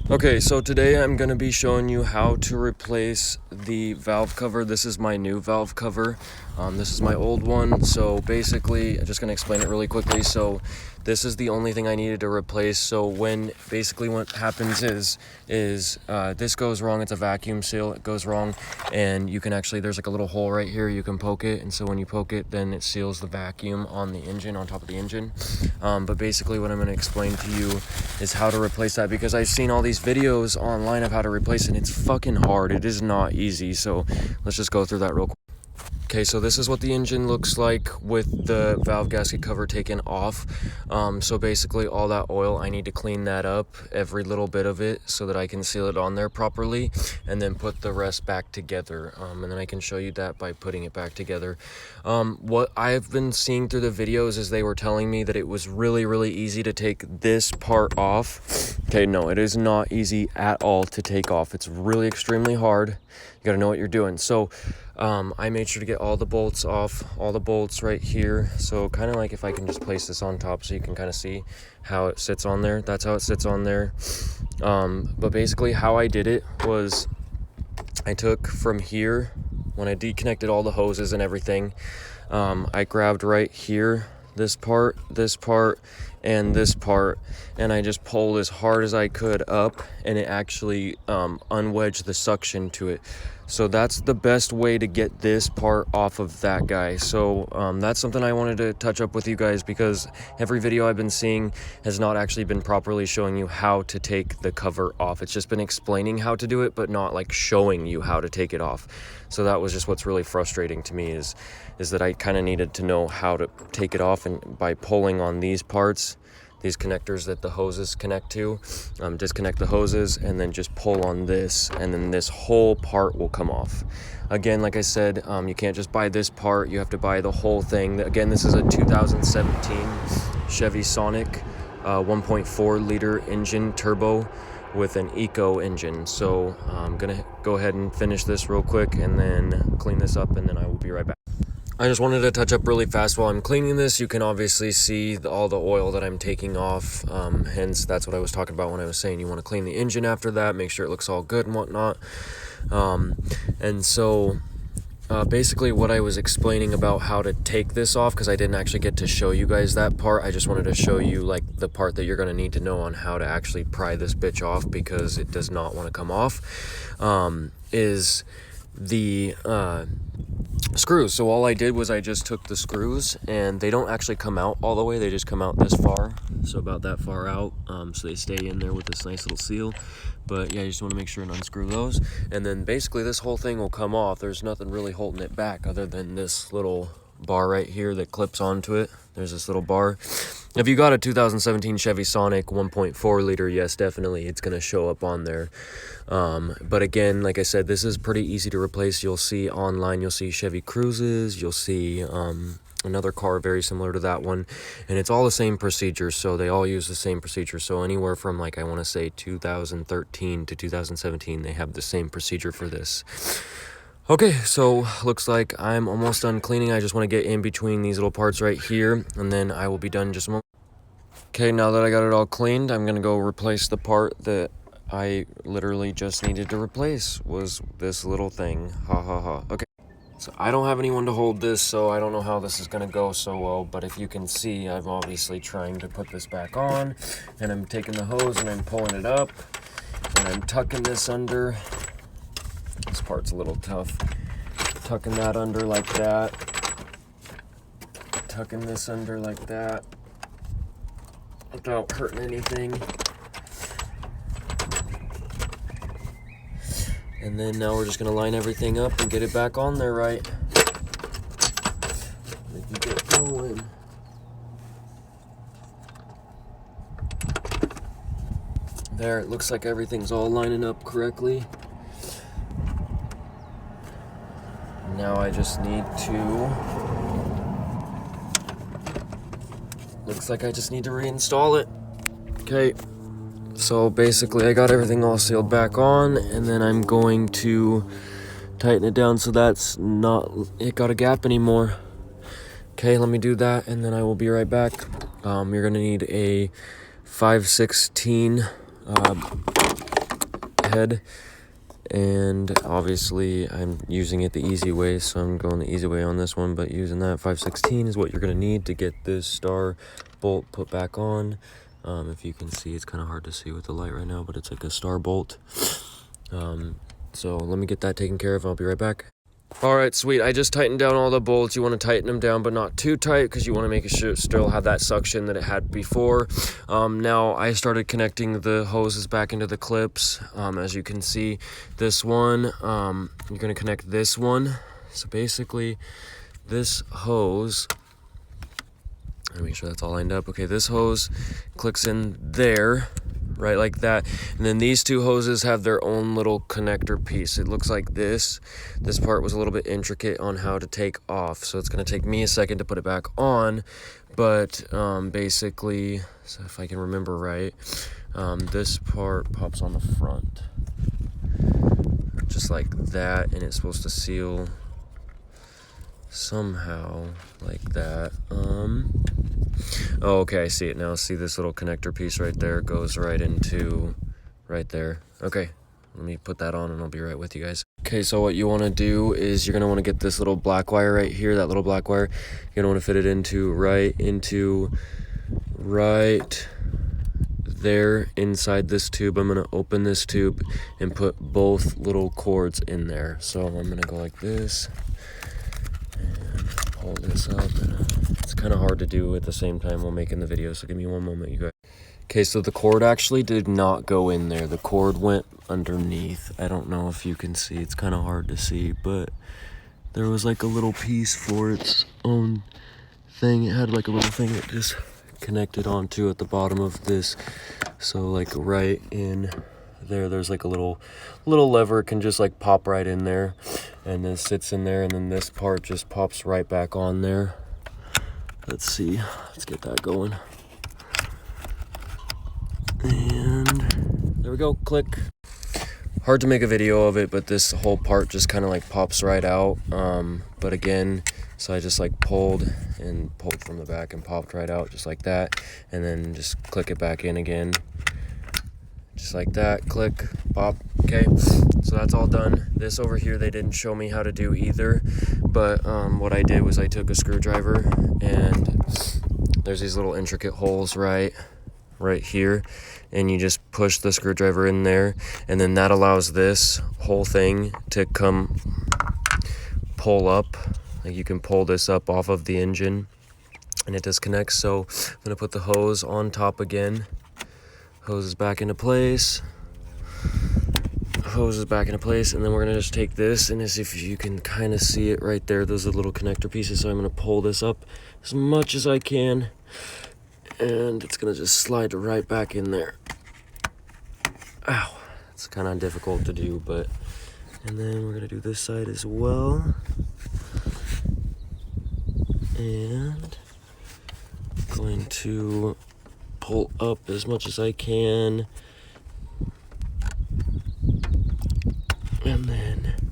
Okay, so today I'm going to be showing you how to replace the valve cover. This is my new valve cover. This is my old one. So basically, I'm just going to explain it really quickly. So this is the only thing I needed to replace. So what happens is this goes wrong. It's a vacuum seal. It goes wrong, and you can actually, there's like a little hole right here. You can poke it, and so when you poke it, then it seals the vacuum on the engine, on top of the engine. But basically what I'm going to explain to you is how to replace that, because I've seen all these videos online of how to replace it, and it's fucking hard. It is not easy. So let's just go through that real quick. Okay, so this is what the engine looks like with the valve gasket cover taken off. So basically all that oil, I need to clean that up, every little bit of it, so that I can seal it on there properly, and then put the rest back together. And then I can show you that by putting it back together. What I've been seeing through the videos is they were telling me that it was really easy to take this part off. Okay, no, it is not easy at all to take off. It's really extremely hard. You gotta know what you're doing. So I made sure to get all the bolts off, all the bolts right here. So kind of like, if I can just place this on top so you can kind of see how it sits on there. That's how it sits on there. But basically how I did it was I took from here, when I deconnected all the hoses and everything, I grabbed right here, this part, and this part, and I just pulled as hard as I could up, and it actually unwedged the suction to it. So that's the best way to get this part off of that guy. So that's something I wanted to touch up with you guys, because every video I've been seeing has not actually been properly showing you how to take the cover off. It's just been explaining how to do it, but not like showing you how to take it off. So that was just what's really frustrating to me, is that I kind of needed to know how to take it off, and by pulling on these parts, these connectors that the hoses connect to, disconnect the hoses, and then just pull on this, and then this whole part will come off. Again, like I said, you can't just buy this part, you have to buy the whole thing. Again, this is a 2017 Chevy Sonic 1.4 liter engine turbo with an eco engine. So I'm gonna go ahead and finish this real quick and then clean this up, and then I will be right back. I just wanted to touch up really fast while I'm cleaning this. You can obviously see all the oil that I'm taking off. Hence, that's what I was talking about when I was saying you want to clean the engine after that, make sure it looks all good and whatnot. And so basically what I was explaining about how to take this off, because I didn't actually get to show you guys that part. I just wanted to show you like the part that you're going to need to know on how to actually pry this bitch off, because it does not want to come off, is the screws. So all I did was I just took the screws, and they don't actually come out all the way, they just come out this far, so about that far out, so they stay in there with this nice little seal. But yeah, you just want to make sure and unscrew those, and then basically this whole thing will come off. There's nothing really holding it back other than this little bar right here that clips onto it. There's this little bar. If you got a 2017 Chevy Sonic 1.4 liter, yes, definitely it's going to show up on there. But again, like I said, this is pretty easy to replace. You'll see online, you'll see Chevy Cruzes, you'll see another car very similar to that one, and it's all the same procedure. So they all use the same procedure. So anywhere from, like, I want to say 2013 to 2017, they have the same procedure for this. Okay, so looks like I'm almost done cleaning. I just want to get in between these little parts right here, and then I will be done in just a moment. Okay, now that I got it all cleaned, I'm gonna go replace the part that I literally just needed to replace, was this little thing. Okay, so I don't have anyone to hold this, so I don't know how this is gonna go so well, but if you can see, I'm obviously trying to put this back on, and I'm taking the hose and I'm pulling it up, and I'm tucking this under. This part's a little tough. Tucking that under like that. Tucking this under like that, without hurting anything. And then now we're just gonna line everything up and get it back on there right. We can get going. There, it looks like everything's all lining up correctly. Now I just need to, looks like I just need to reinstall it. Okay, so basically I got everything all sealed back on, and then I'm going to tighten it down so that's not, it got a gap anymore. Okay, let me do that, and then I will be right back. You're gonna need a 5/16 head. And obviously I'm using it the easy way, so I'm going the easy way on this one, but using that 5/16 is what you're going to need to get this star bolt put back on. If you can see, it's kind of hard to see with the light right now, but it's like a star bolt. So let me get that taken care of. I'll be right back. All right, sweet. I just tightened down all the bolts. You want to tighten them down, but not too tight, because you want to make sure it still have that suction that it had before. Now I started connecting the hoses back into the clips. As you can see, this one, you're going to connect this one. So basically, this hose, let me make sure that's all lined up. Okay, this hose clicks in there, right like that, and then these two hoses have their own little connector piece. It looks like this part was a little bit intricate on how to take off, so it's going to take me a second to put it back on, but basically, so if I can remember right, this part pops on the front just like that, and it's supposed to seal somehow like that. Oh, okay, I see it now. See this little connector piece right there goes right into right there. Okay, let me put that on and I'll be right with you guys. Okay, so what you want to do is you're going to want to get this little black wire right here, that little black wire. You're going to want to fit it into right there inside this tube. I'm going to open this tube and put both little cords in there. So I'm going to go like this and pull this up, and it's kind of hard to do at the same time while making the video, so give me one moment, you guys. Okay, so the cord actually did not go in there. The cord went underneath. I don't know if you can see, it's kind of hard to see, but there was like a little piece for its own thing. It had like a little thing that just connected onto at the bottom of this. So like right in there, there's like a little lever, can just like pop right in there, and this sits in there, and then this part just pops right back on there. Let's see, let's get that going. And there we go, click. Hard to make a video of it, but this whole part just kind of like pops right out. But again, so I just like pulled from the back and popped right out just like that, and then just click it back in again. Just like that, click, pop. Okay, so that's all done. This over here, they didn't show me how to do either, but what I did was I took a screwdriver, and there's these little intricate holes right here, and you just push the screwdriver in there, and then that allows this whole thing to come pull up. Like you can pull this up off of the engine, and it disconnects. So I'm gonna put the hose on top again. Hose is back into place. Hose is back into place, and then we're gonna just take this, and as if you can kind of see it right there, those are little connector pieces. So I'm gonna pull this up as much as I can, and it's gonna just slide right back in there. Ow, it's kind of difficult to do, but, and then we're gonna do this side as well, and going to pull up as much as I can, and then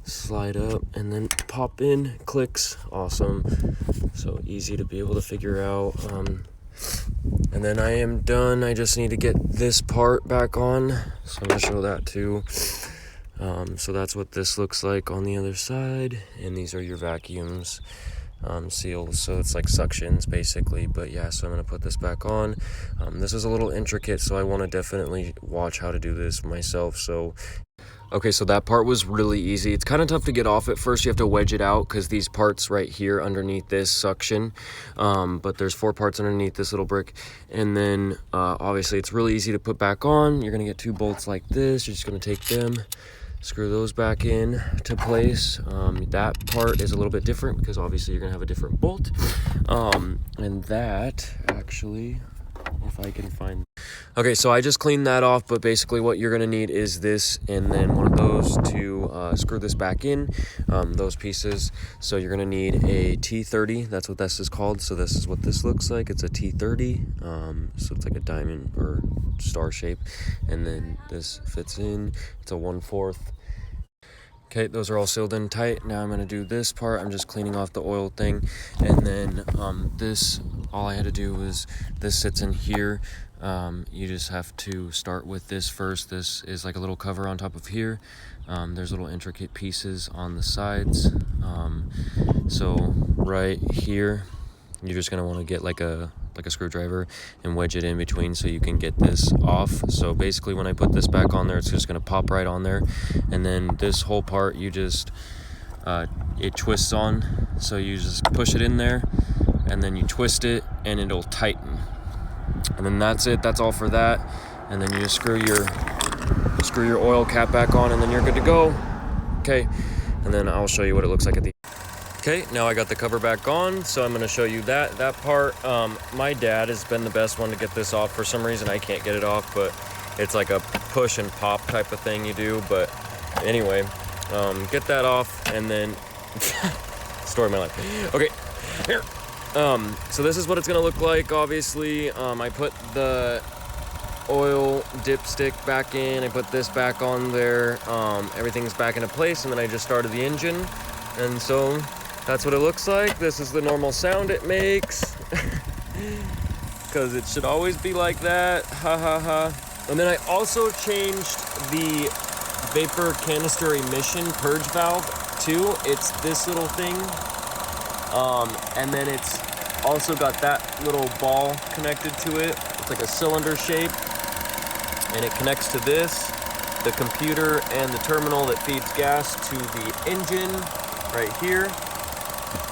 slide up, and then pop in, clicks. Awesome. So easy to be able to figure out. And then I am done. I just need to get this part back on, so I'm gonna show that too. So that's what this looks like on the other side, and these are your vacuums. Seals, so it's like suctions basically. But yeah, so I'm gonna put this back on. This is a little intricate, so I want to definitely watch how to do this myself. So okay, so that part was really easy. It's kind of tough to get off at first. You have to wedge it out because these parts right here underneath this suction, but there's 4 parts underneath this little brick, and then obviously it's really easy to put back on. You're gonna get 2 bolts like this. You're just gonna take them, screw those back in to place. That part is a little bit different because obviously you're gonna have a different bolt. And that actually, if I can find. Okay, so I just cleaned that off, but basically what you're gonna need is this, and then one of those to screw this back in, those pieces. So you're gonna need a T30, that's what this is called. So this is what this looks like. It's a T30, so it's like a diamond or star shape, and then this fits in. It's a 1/4. Okay, those are all sealed in tight. Now I'm gonna do this part. I'm just cleaning off the oil thing, and then this, all I had to do was, this sits in here. You just have to start with this first. This is like a little cover on top of here. There's little intricate pieces on the sides. So right here, you're just gonna want to get like a screwdriver and wedge it in between so you can get this off. So basically when I put this back on there, it's just gonna pop right on there. And then this whole part, you just it twists on, so you just push it in there and then you twist it and it'll tighten. And then that's it. That's all for that. And then you just screw your oil cap back on, and then you're good to go. Okay, and then I'll show you what it looks like at the Okay, now I got the cover back on, so I'm going to show you that part. My dad has been the best one to get this off. For some reason I can't get it off, but it's like a push and pop type of thing you do. But anyway, get that off, and then story of my life. Okay, here. So this is what it's gonna look like. Obviously, I put the oil dipstick back in, I put this back on there, everything's back into place, and then I just started the engine, and so that's what it looks like. This is the normal sound it makes, because it should always be like that, ha ha ha. And then I also changed the vapor canister emission purge valve too. It's this little thing. And then it's also got that little ball connected to it. It's like a cylinder shape, and it connects to this, the computer and the terminal that feeds gas to the engine right here.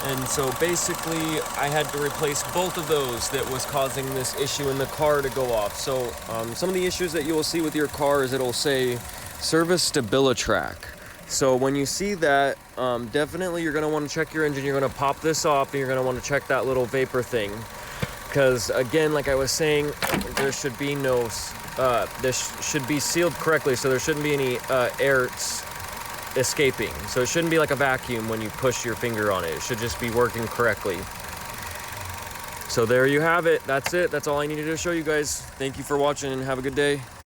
And so basically I had to replace both of those that was causing this issue in the car to go off. So some of the issues that you will see with your car is it'll say service StabiliTrak. So when you see that, definitely you're going to want to check your engine. You're going to pop this off, and you're going to want to check that little vapor thing. Because again, like I was saying, there should be no, this should be sealed correctly, so there shouldn't be any air escaping. So it shouldn't be like a vacuum when you push your finger on it. It should just be working correctly. So there you have it. That's it. That's all I needed to show you guys. Thank you for watching, and have a good day.